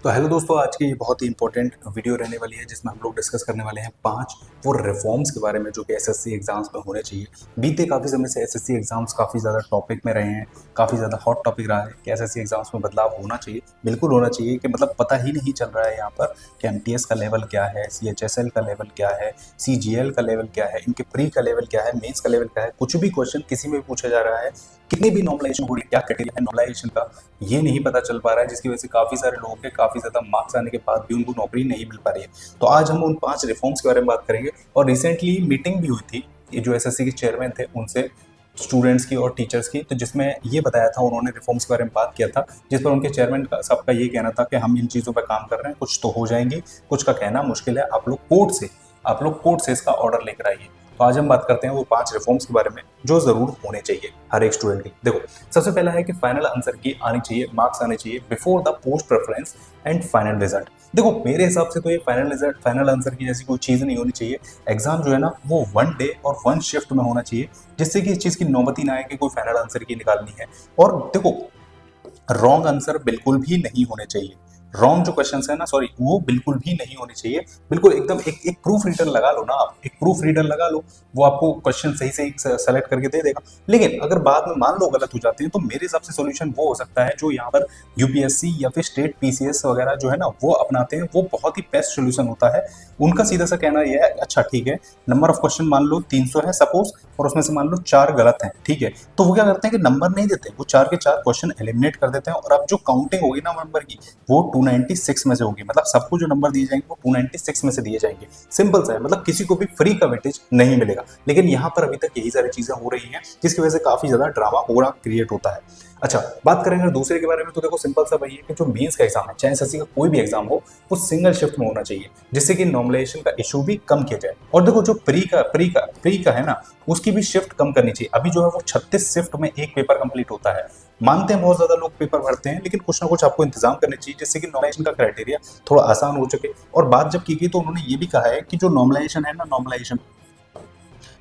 तो हेलो दोस्तों, आज की ये बहुत ही इंपॉर्टेंट वीडियो रहने वाली है जिसमें हम लोग डिस्कस करने वाले हैं 5 वो रिफॉर्म्स के बारे में जो कि एसएससी एग्जाम्स में होने चाहिए। बीते काफ़ी समय से एसएससी एग्जाम्स काफ़ी ज़्यादा टॉपिक में रहे हैं, काफ़ी ज़्यादा हॉट टॉपिक रहा है कि एसएससी एग्जाम्स में बदलाव होना चाहिए, बिल्कुल होना चाहिए। कि मतलब पता ही नहीं चल रहा है यहाँ पर कि एमटीएस का लेवल क्या है, सीएचएसएल का लेवल क्या है, सीजीएल का लेवल क्या है, इनके प्री का लेवल क्या है, मेंस का लेवल क्या है। कुछ भी क्वेश्चन किसी में भी पूछा जा रहा है, कितनी भी नॉर्मलाइजेशन हो रही है, क्या क्राइटेरिया है नॉर्मलाइजेशन का, ये नहीं पता चल पा रहा है, जिसकी वजह से काफ़ी सारे लोगों के काफ़ी ज़्यादा मार्क्स आने के बाद भी उनको नौकरी नहीं मिल पा रही है। तो आज हम उन 5 रिफॉर्म्स के बारे में बात करेंगे। और रिसेंटली मीटिंग भी हुई थी ये जो एसएससी के चेयरमैन थे उनसे, स्टूडेंट्स की और टीचर्स की, तो जिसमें ये बताया था, उन्होंने रिफॉर्म्स के बारे में बात किया था, जिस पर उनके चेयरमैन का सबका ये कहना था कि हम इन चीज़ों पर काम कर रहे हैं, कुछ तो हो जाएंगी, कुछ का कहना मुश्किल है, आप लोग कोर्ट से इसका ऑर्डर लेकर आइए। तो आज हम बात करते हैं वो 5 रिफॉर्म्स के बारे में जो जरूर होने चाहिए हर एक स्टूडेंट के। देखो, सबसे पहला है कि फाइनल आंसर की आनी चाहिए, मार्क्स आने चाहिए before the post preference and final result. देखो, मेरे हिसाब से तो ये फाइनल रिजल्ट, फाइनल आंसर की जैसी कोई चीज़ नहीं होनी चाहिए। एग्जाम जो है ना वो 1 डे और 1 शिफ्ट में होना चाहिए, जिससे कि इस चीज़ की नौबत ही ना आए कि कोई फाइनल आंसर की निकालनी है। और देखो, रॉन्ग आंसर बिल्कुल भी नहीं होने चाहिए। रॉन्ग जो क्वेश्चंस है ना, सॉरी, वो बिल्कुल भी नहीं होने चाहिए। बिल्कुल एकदम एक प्रूफ रीडर लगा लो ना, आप एक प्रूफ रीडर लगा लो, वो आपको क्वेश्चन सही सही सेलेक्ट करके दे देगा। लेकिन अगर बाद में मान लो गलत हो जाते हैं, तो मेरे हिसाब से सोल्यूशन वो हो सकता है जो यहाँ पर यूपीएससी या फिर स्टेट पीसीएस वगैरह जो है ना वो अपनाते हैं, वो बहुत ही बेस्ट सोल्यूशन होता है। उनका सीधा सा कहना यह है, अच्छा ठीक है, नंबर ऑफ क्वेश्चन मान लो 300 है सपोज, और उसमें से मान लो 4 गलत हैं, ठीक है, तो वो क्या करते हैं कि नंबर नहीं देते, वो 4 के 4 क्वेश्चन एलिमिनेट कर देते हैं, और अब जो काउंटिंग होगी ना नंबर की, वो 296 में से होगी। मतलब सबको जो नंबर दिए जाएंगे वो 296 में से दिए जाएंगे। सिंपल सा है, मतलब किसी को भी फ्री का वेटेज नहीं मिलेगा। लेकिन यहाँ पर अभी तक यही सारी चीजें हो रही हैं, जिसकी वजह से काफी ज्यादा ड्रामा हो रहा क्रिएट होता है। अच्छा, बात करेंगे दूसरे के बारे में, तो देखो सिंपल सा वही है कि जो मेंस का एग्जाम है, चाहे एसएससी का कोई भी एग्जाम हो, वो सिंगल शिफ्ट में होना चाहिए, जिससे कि नॉर्मलाइजेशन का इशू भी कम किया जाए। और देखो, जो प्री का है ना, उसकी भी शिफ्ट कम करनी चाहिए। अभी जो है वो 36 शिफ्ट में एक पेपर कंप्लीट होता है। मानते हैं बहुत ज्यादा लोग पेपर भरते हैं, लेकिन कुछ ना कुछ आपको इंतजाम करने चाहिए, जिससे कि नॉर्मलाइजेशन का क्राइटेरिया थोड़ा आसान हो सके। और बात जब की गई तो उन्होंने ये भी कहा है कि जो नॉर्मलाइजेशन है ना,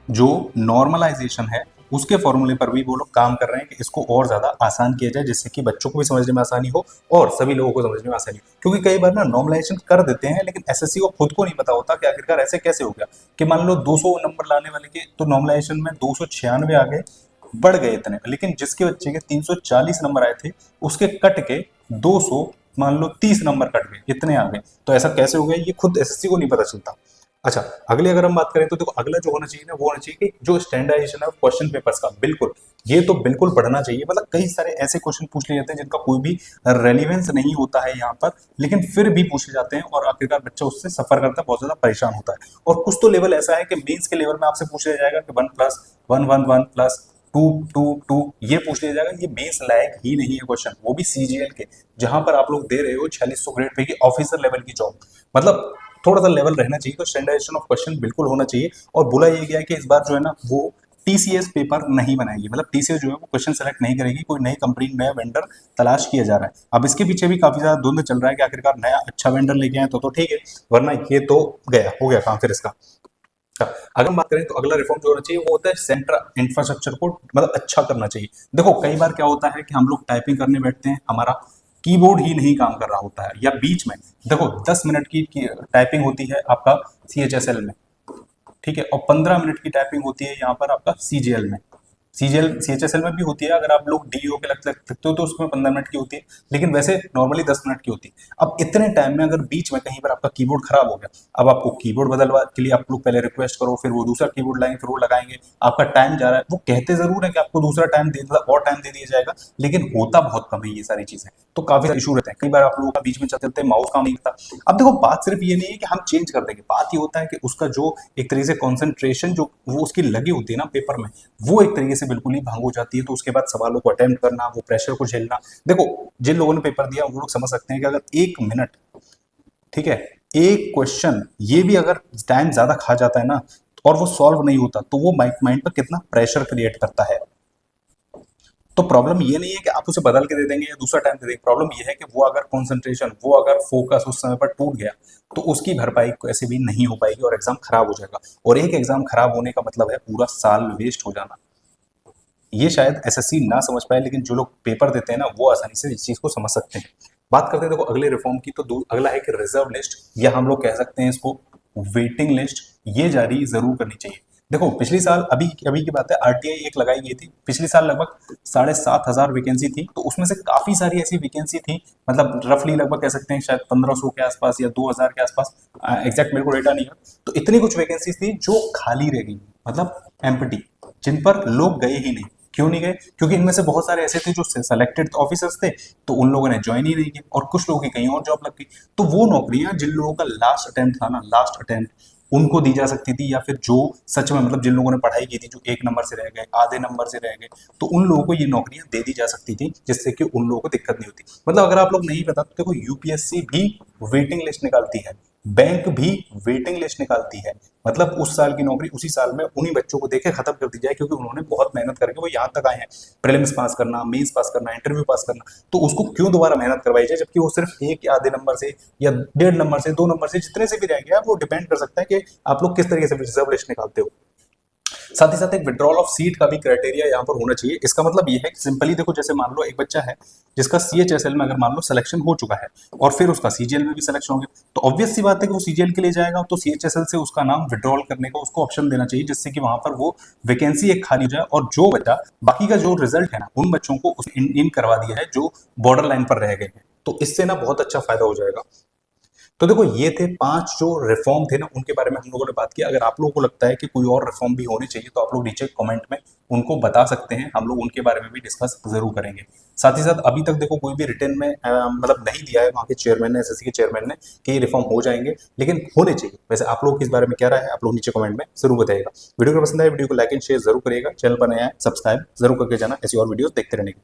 जो नॉर्मलाइजेशन है, उसके फॉर्मूले पर भी वो लोग काम कर रहे हैं कि इसको और ज्यादा आसान किया जाए, जिससे कि बच्चों को भी समझने में आसानी हो और सभी लोगों को समझने में आसानी हो। क्योंकि कई बार ना नॉर्मलाइजेशन कर देते हैं, लेकिन एसएससी को खुद को नहीं पता होता कि आखिरकार ऐसे कैसे हो गया कि मान लो 200 नंबर लाने वाले के तो नॉर्मलाइजेशन में 296 आ गए, बढ़ गए इतने, लेकिन जिसके बच्चे के 340 नंबर आए थे, उसके कट के 200, मान लो 30 नंबर कट गए, इतने आ गए। तो ऐसा कैसे हो गया, ये खुद एसएससी को नहीं पता चलता। अच्छा, अगले अगर हम बात करें तो देखो, अगला जो होना चाहिए ना, वो होना चाहिए कि जो स्टैंडर्डाइजेशन है क्वेश्चन पेपर्स का, बिल्कुल ये तो बिल्कुल बढ़ना चाहिए। मतलब कई सारे ऐसे क्वेश्चन पूछ लिए जाते हैं जिनका कोई भी रेलिवेंस नहीं होता है यहाँ पर, लेकिन फिर भी पूछे जाते हैं, और आखिरकार बच्चा उससे सफर करता है, बहुत ज्यादा परेशान होता है। और कुछ तो लेवल ऐसा है कि मेंस के लेवल में आपसे पूछ लिया जाएगा कि 1+1+1+2+2+2 ये पूछ लिया जाएगा। ये मेंस लायक ही नहीं है क्वेश्चन, वो भी सीजीएल के, जहां पर आप लोग दे रहे हो 4600 ग्रेड पे की ऑफिसर लेवल की जॉब। मतलब थोड़ा सा लेवल रहना चाहिए। तो स्टैंडर्डाइजेशन ऑफ क्वेश्चन बिल्कुल होना चाहिए। और बोला ये गया है कि इस बार जो है ना वो टीसीएस पेपर नहीं बनाएगी, मतलब टीसीएस जो है वो क्वेश्चन सेलेक्ट नहीं करेगी, कोई नई कंपनी, नया वेंडर तलाश किया जा रहा है। अब इसके पीछे भी काफी ज्यादा धुंध चल रहा है कि आखिरकार नया अच्छा वेंडर लेके आए तो ठीक है, वरना ये तो गया हो गया काम फिर इसका। अगर हम बात करें तो अगला रिफॉर्म जो होना चाहिए वो होता है सेंट्रल इंफ्रास्ट्रक्चर को मतलब अच्छा करना चाहिए। देखो, कई बार क्या होता है कि हम लोग टाइपिंग करने बैठते हैं, हमारा कीबोर्ड ही नहीं काम कर रहा होता है, या बीच में देखो 10 मिनट की टाइपिंग होती है आपका सीएचएसएल में, ठीक है, और 15 मिनट की टाइपिंग होती है यहाँ पर आपका सीजीएल में। सीजीएल सीएचएसएल में भी होती है, अगर आप लोग डीओ के लगते हो तो उसमें 15 मिनट की होती है, लेकिन वैसे नॉर्मली 10 मिनट की होती है। अब इतने टाइम में अगर बीच में कहीं पर आपका कीबोर्ड खराब हो गया, अब आपको कीबोर्ड बदलवा के लिए आप लोग पहले रिक्वेस्ट करो, फिर वो दूसरा कीबोर्ड लाएंगे, फिर वो लगाएंगे, आपका टाइम जा रहा है। वो कहते जरूर है कि आपको दूसरा टाइम दे और टाइम दे दिया जाएगा, लेकिन होता बहुत कम है ये सारी चीजें। तो काफी सारे इशू रहते हैं, कई बार आप लोगों का बीच में चलते चलते माउस काम नहीं करता। अब देखो, बात सिर्फ ये नहीं है कि हम चेंज कर देंगे, बात ये होता है कि उसका जो एक तरीके से कॉन्सेंट्रेशन जो वो उसकी लगी होती है ना पेपर में, वो एक तरीके से बिल्कुल ही भंग हो जाती है। तो उसके बाद सवालों को अटेम्प्ट करना, वो प्रेशर को झेलना, देखो जिन लोगों ने पेपर दिया वो लोग समझ सकते हैं कि अगर 1 मिनट, ठीक है, एक क्वेश्चन ये भी अगर टाइम ज्यादा खा जाता है ना, और वो सॉल्व नहीं होता, तो वो माइंड पर कितना प्रेशर क्रिएट करता है। तो प्रॉब्लम ये नहीं है कि आप उसे बदल के दे देंगे या दूसरा टाइम दे देंगे, प्रॉब्लम ये है कि वो अगर कंसंट्रेशन, वो अगर फोकस उस समय पर टूट गया, तो उसकी भरपाई ऐसे भी नहीं हो पाएगी और एग्जाम खराब हो जाएगा। और एक एग्जाम खराब होने का मतलब है पूरा साल वेस्ट हो जाना। ये शायद एसएससी ना समझ पाए, लेकिन जो लोग पेपर देते हैं ना वो आसानी से इस चीज को समझ सकते हैं। बात करते हैं देखो अगले रिफॉर्म की, तो अगला है कि रिजर्व लिस्ट, या हम लोग कह सकते हैं इसको वेटिंग लिस्ट, ये जारी जरूर करनी चाहिए। देखो पिछली साल, अभी अभी की बात है, आरटीआई एक लगाई गई थी पिछले साल, लगभग 7,500 वैकेंसी थी, तो उसमें से काफी सारी ऐसी वैकेंसी थी, मतलब रफली लगभग कह सकते हैं शायद 1500 के आसपास या 2000 के आसपास, एग्जैक्ट मेरे को डेटा नहीं है, तो इतनी कुछ वैकेंसी थी जो खाली रह गई, मतलब एम्प्टी, जिन पर लोग गए ही नहीं। क्यों नहीं गए? क्योंकि इनमें से बहुत सारे ऐसे थे जो सेलेक्टेड ऑफिसर्स थे, तो उन लोगों ने ज्वाइन ही नहीं किया, और कुछ लोगों की कहीं और जॉब लग गई। तो वो नौकरियां जिन लोगों का लास्ट अटेम्प्ट था ना, लास्ट अटेम्प्ट, उनको दी जा सकती थी, या फिर जो सच में मतलब जिन लोगों ने पढ़ाई की थी, जो एक नंबर से रह गए, आधे नंबर से रह गए, तो उन लोगों को ये नौकरियां दे दी जा सकती थी, जिससे कि उन लोगों को दिक्कत नहीं होती। मतलब अगर आप लोग नहीं पता तो देखो यूपीएससी भी वेटिंग लिस्ट निकालती है, बैंक भी वेटिंग लिस्ट निकालती है, मतलब उस साल की नौकरी उसी साल में उन्हीं बच्चों को देके खत्म कर दी जाए, क्योंकि उन्होंने बहुत मेहनत करके वो यहाँ तक आए हैं, प्रीलिम्स पास करना, मेंस पास करना, इंटरव्यू पास करना, तो उसको क्यों दोबारा मेहनत करवाई जाए, जबकि वो सिर्फ एक या आधे नंबर से या 1.5 नंबर से 2 नंबर से जितने से भी रह गया, वो डिपेंड कर सकता है कि आप लोग किस तरीके से रिजर्व लिस्ट निकालते हो। साथ ही साथ एक विड्रॉल ऑफ सीट का भी क्राइटेरिया यहाँ पर होना चाहिए। इसका मतलब ये है कि सिंपली देखो, जैसे मान लो एक बच्चा है जिसका सीएचएसएल में अगर मान लो सिलेक्शन हो चुका है, और फिर उसका सीजीएल में भी सिलेक्शन हो गया, तो ऑब्वियस सी बात है कि वो सीजीएल के लिए जाएगा, तो सीएचएसएल से उसका नाम विड्रॉल करने का उसको ऑप्शन देना चाहिए, जिससे कि वहां पर वो वैकेंसी एक खाली हो जाए, और जो बच्चा बाकी का जो रिजल्ट है ना, उन बच्चों को इन करवा दिया है जो बॉर्डर लाइन पर रह गए हैं, तो इससे ना बहुत अच्छा फायदा हो जाएगा। तो देखो ये थे 5 जो रिफॉर्म थे ना, उनके बारे में हम लोगों ने बात की। अगर आप लोगों को लगता है कि कोई और रिफॉर्म भी होने चाहिए, तो आप लोग नीचे कमेंट में उनको बता सकते हैं, हम लोग उनके बारे में भी डिस्कस जरूर करेंगे। साथ ही साथ अभी तक देखो कोई भी रिटर्न में मतलब नहीं दिया है वहाँ के चेयरमैन ने, एसएससी के चेयरमैन ने, कि ये रिफॉर्म हो जाएंगे, लेकिन होने चाहिए। वैसे आप लोग इस बारे में क्या राय है, आप लोग नीचे कमेंट में जरूर बताइएगा। वीडियो को पसंद आए वीडियो को लाइक एंड शेयर जरूर करिएगा, चैनल पर नया है सब्सक्राइब जरूर करके जाना ऐसी और वीडियो देखते रहने की।